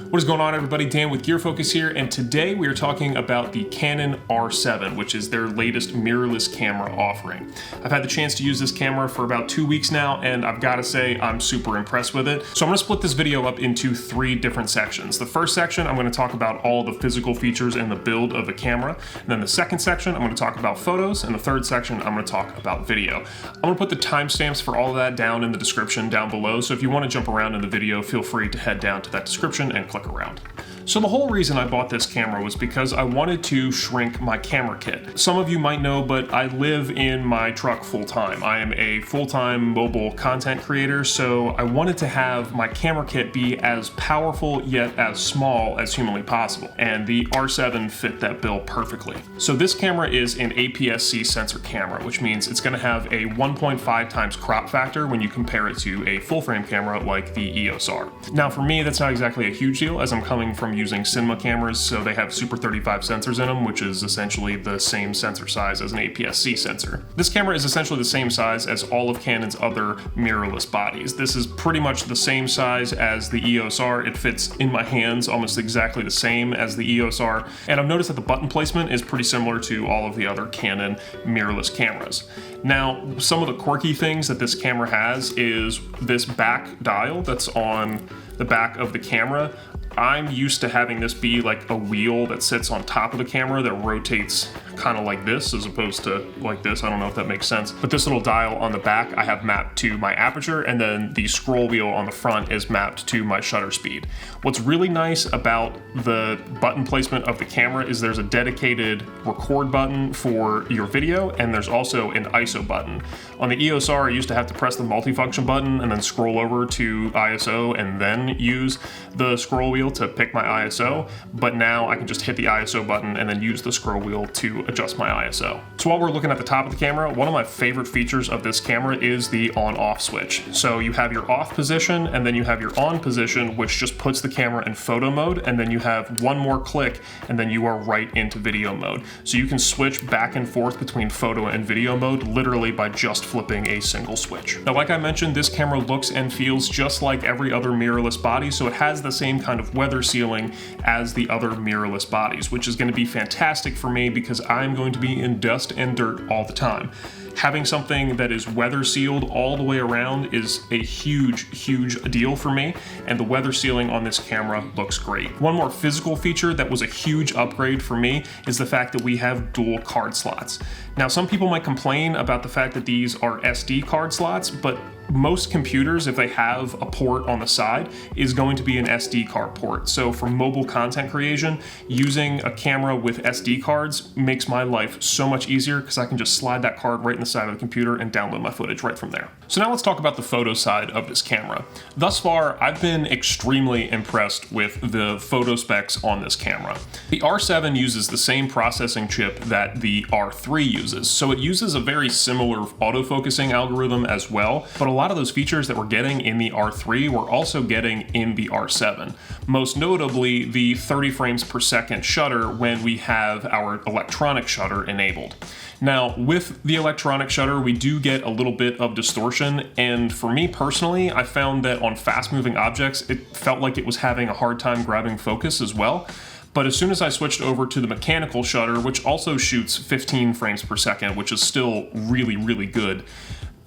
What is going on, everybody? Dan with Gear Focus here, and today we are talking about the Canon R7, which is their latest mirrorless camera offering. I've had the chance to use this camera for about 2 weeks now, and I've got to say I'm super impressed with it. So I'm going to split this video up into 3 different sections. The first section, I'm going to talk about all the physical features and the build of the camera. And then the second section, I'm going to talk about photos, and the third section, I'm going to talk about video. I'm going to put the timestamps for all of that down in the description down below, so if you want to jump around in the video, feel free to head down to that description and click around. So the whole reason I bought this camera was because I wanted to shrink my camera kit. Some of you might know, but I live in my truck full-time. I am a full-time mobile content creator, so I wanted to have my camera kit be as powerful yet as small as humanly possible, and the R7 fit that bill perfectly. So this camera is an APS-C sensor camera, which means it's going to have a 1.5 times crop factor when you compare it to a full-frame camera like the EOS R. Now for me, that's not exactly a huge deal, as I'm coming from using cinema cameras, so they have Super 35 sensors in them, which is essentially the same sensor size as an APS-C sensor. This camera is essentially the same size as all of Canon's other mirrorless bodies. This is pretty much the same size as the EOS R. It fits in my hands almost exactly the same as the EOS R, and I've noticed that the button placement is pretty similar to all of the other Canon mirrorless cameras. Now, some of the quirky things that this camera has is this back dial that's on the back of the camera. I'm used to having this be like a wheel that sits on top of the camera that rotates kind of like this as opposed to like this. I don't know if that makes sense. But this little dial on the back I have mapped to my aperture, and then the scroll wheel on the front is mapped to my shutter speed. What's really nice about the button placement of the camera is there's a dedicated record button for your video, and there's also an ISO button. On the EOS R, I used to have to press the multifunction button and then scroll over to ISO and then use the scroll wheel to pick my ISO, but now I can just hit the ISO button and then use the scroll wheel to adjust my ISO. So while we're looking at the top of the camera, one of my favorite features of this camera is the on-off switch. So you have your off position and then you have your on position, which just puts the camera in photo mode, and then you have one more click and then you are right into video mode. So you can switch back and forth between photo and video mode literally by just flipping a single switch. Now, like I mentioned, this camera looks and feels just like every other mirrorless body, so it has the same kind of weather sealing as the other mirrorless bodies, which is going to be fantastic for me because I'm going to be in dust and dirt all the time. Having something that is weather sealed all the way around is a huge deal for me, and the weather sealing on this camera looks great. One more physical feature that was a huge upgrade for me is the fact that we have dual card slots. Now, some people might complain about the fact that these are SD card slots, but most computers, if they have a port on the side, is going to be an SD card port. So for mobile content creation, using a camera with SD cards makes my life so much easier because I can just slide that card right in the side of the computer and download my footage right from there. So now let's talk about the photo side of this camera. Thus far, I've been extremely impressed with the photo specs on this camera. The R7 uses the same processing chip that the R3 uses, so it uses a very similar autofocusing algorithm as well, but a lot of those features that we're getting in the R3 we're also getting in the R7. Most notably, the 30 frames per second shutter when we have our electronic shutter enabled. Now, with the electronic shutter, we do get a little bit of distortion, and for me personally, I found that on fast-moving objects, it felt like it was having a hard time grabbing focus as well. But as soon as I switched over to the mechanical shutter, which also shoots 15 frames per second, which is still really good,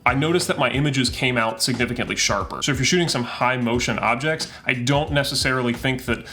I noticed that my images came out significantly sharper. So if you're shooting some high motion objects, I don't necessarily think that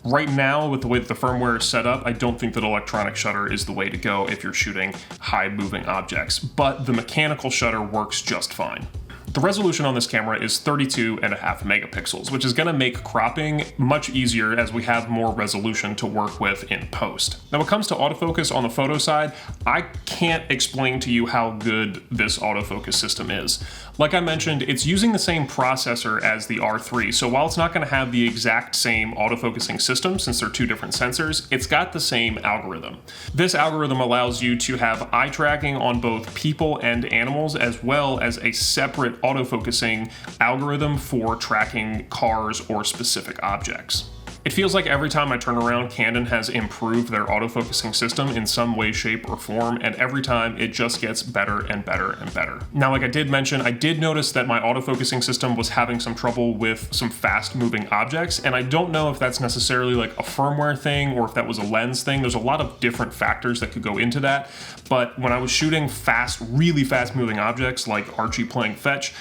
right now, with the way that the firmware is set up, I don't think that electronic shutter is the way to go if you're shooting high moving objects, but the mechanical shutter works just fine. The resolution on this camera is 32.5 megapixels, which is going to make cropping much easier as we have more resolution to work with in post. Now, when it comes to autofocus on the photo side, I can't explain to you how good this autofocus system is. Like I mentioned, it's using the same processor as the R3, so while it's not going to have the exact same autofocusing system since they're 2 different sensors, it's got the same algorithm. This algorithm allows you to have eye tracking on both people and animals, as well as a separate autofocusing algorithm for tracking cars or specific objects. It feels like every time I turn around, Canon has improved their autofocusing system in some way, shape, or form, and every time it just gets better and better and better. Now, like I did mention, I did notice that my autofocusing system was having some trouble with some fast-moving objects, and I don't know if that's necessarily like a firmware thing or if that was a lens thing. There's a lot of different factors that could go into that, but when I was shooting fast, really fast-moving objects like Archie playing fetch,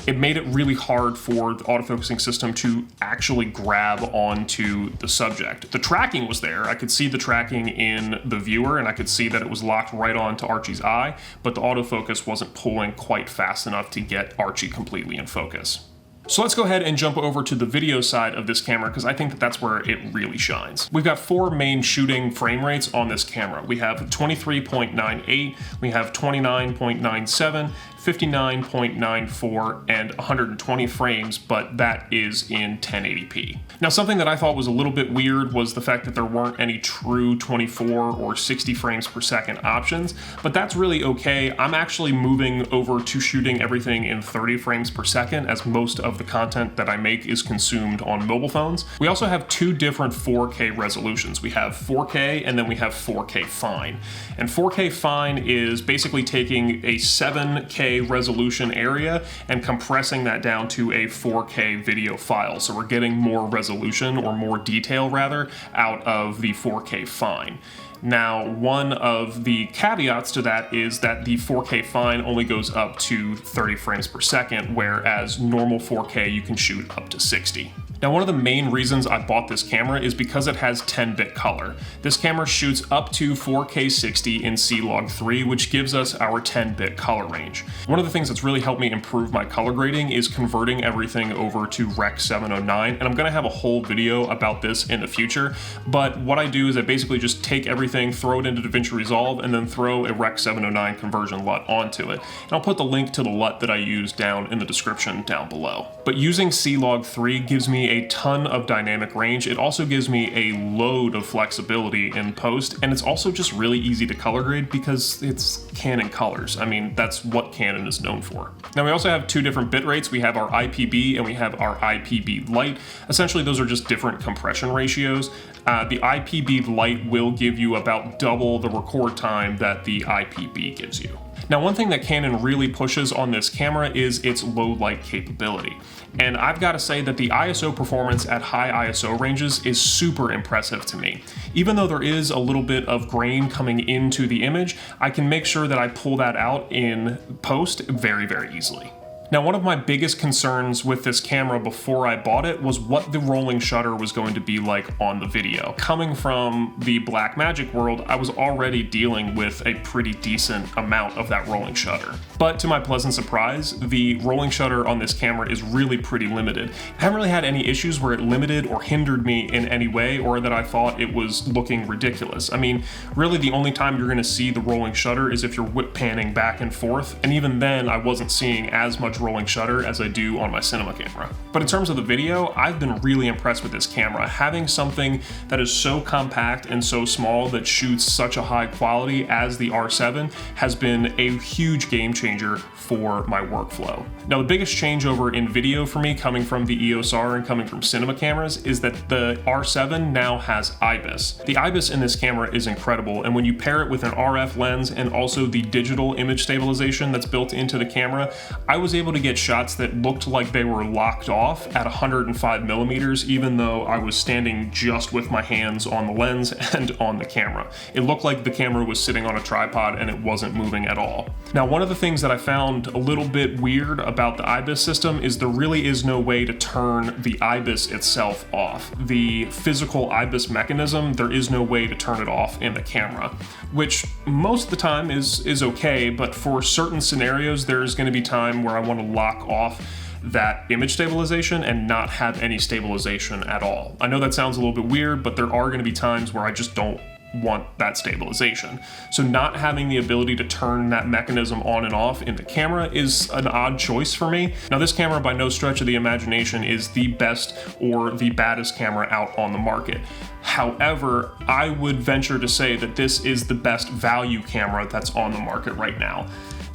it made it really hard for the autofocusing system to actually grab onto the subject. The tracking was there. I could see the tracking in the viewer, and I could see that it was locked right onto Archie's eye, but the autofocus wasn't pulling quite fast enough to get Archie completely in focus. So let's go ahead and jump over to the video side of this camera, because I think that that's where it really shines. We've got 4 main shooting frame rates on this camera. We have 23.98, we have 29.97, 59.94, and 120 frames, but that is in 1080p. Now, something that I thought was a little bit weird was the fact that there weren't any true 24 or 60 frames per second options, but that's really okay. I'm actually moving over to shooting everything in 30 frames per second, as most of the content that I make is consumed on mobile phones. We also have 2 different 4K resolutions. We have 4K and then we have 4K Fine. And 4K Fine is basically taking a 7K resolution area and compressing that down to a 4K video file. So we're getting more resolution, or more detail rather, out of the 4K Fine. Now, one of the caveats to that is that the 4K Fine only goes up to 30 frames per second, whereas normal 4K you can shoot up to 60. Now, one of the main reasons I bought this camera is because it has 10-bit color. This camera shoots up to 4K 60 in C-Log3, which gives us our 10-bit color range. One of the things that's really helped me improve my color grading is converting everything over to Rec 709, and I'm gonna have a whole video about this in the future, but what I do is I basically just take everything, throw it into DaVinci Resolve, and then throw a Rec 709 conversion LUT onto it. And I'll put the link to the LUT that I use down in the description down below. But using C-Log3 gives me a ton of dynamic range. It also gives me a load of flexibility in post, and it's also just really easy to color grade because it's Canon colors. I mean, that's what Canon is known for. Now, we also have 2 different bit rates. We have our IPB and we have our IPB Lite. Essentially, those are just different compression ratios. The IPB Lite will give you about double the record time that the IPB gives you. Now, one thing that Canon really pushes on this camera is its low light capability. And I've got to say that the ISO performance at high ISO ranges is super impressive to me. Even though there is a little bit of grain coming into the image, I can make sure that I pull that out in post very, very easily. Now, one of my biggest concerns with this camera before I bought it was what the rolling shutter was going to be like on the video. Coming from the Blackmagic world, I was already dealing with a pretty decent amount of that rolling shutter. But to my pleasant surprise, the rolling shutter on this camera is really pretty limited. I haven't really had any issues where it limited or hindered me in any way, or that I thought it was looking ridiculous. I mean, really the only time you're gonna see the rolling shutter is if you're whip panning back and forth, and even then I wasn't seeing as much rolling shutter as I do on my cinema camera. But in terms of the video, I've been really impressed with this camera. Having something that is so compact and so small that shoots such a high quality as the R7 has been a huge game changer for my workflow. Now, the biggest changeover in video for me, coming from the EOS R and coming from cinema cameras, is that the R7 now has IBIS. The IBIS in this camera is incredible, and when you pair it with an RF lens and also the digital image stabilization that's built into the camera, I was able to get shots that looked like they were locked off at 105 millimeters, even though I was standing just with my hands on the lens and on the camera. It looked like the camera was sitting on a tripod and it wasn't moving at all. Now, one of the things that I found a little bit weird about the IBIS system is there really is no way to turn the IBIS itself off. The physical IBIS mechanism, there is no way to turn it off in the camera, which most of the time is okay, but for certain scenarios, there's going to be time where I want to lock off that image stabilization and not have any stabilization at all. I know that sounds a little bit weird, but there are going to be times where I just don't want that stabilization. So not having the ability to turn that mechanism on and off in the camera is an odd choice for me. Now, this camera by no stretch of the imagination is the best or the baddest camera out on the market. However, I would venture to say that this is the best value camera that's on the market right now.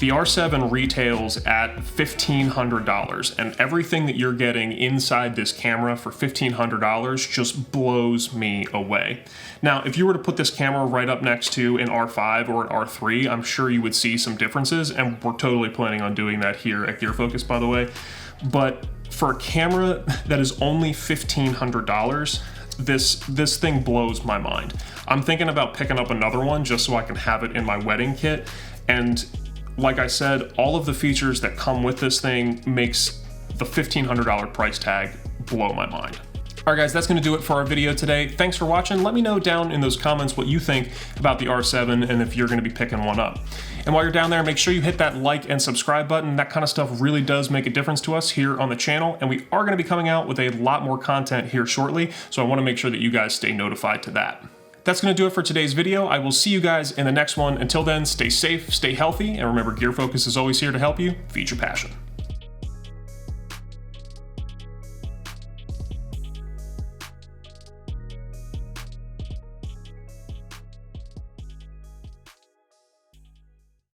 The R7 retails at $1,500, and everything that you're getting inside this camera for $1,500 just blows me away. Now, if you were to put this camera right up next to an R5 or an R3, I'm sure you would see some differences, and we're totally planning on doing that here at Gear Focus, by the way. But for a camera that is only $1,500, this thing blows my mind. I'm thinking about picking up another one just so I can have it in my wedding kit, and like I said, all of the features that come with this thing makes the $1,500 price tag blow my mind. All right, guys, that's gonna do it for our video today. Thanks for watching. Let me know down in those comments what you think about the R7 and if you're gonna be picking one up. And while you're down there, make sure you hit that like and subscribe button. That kind of stuff really does make a difference to us here on the channel, and we are gonna be coming out with a lot more content here shortly, so I wanna make sure that you guys stay notified to that. That's going to do it for today's video. I will see you guys in the next one. Until then, stay safe, stay healthy, and remember, Gear Focus is always here to help you feed your passion.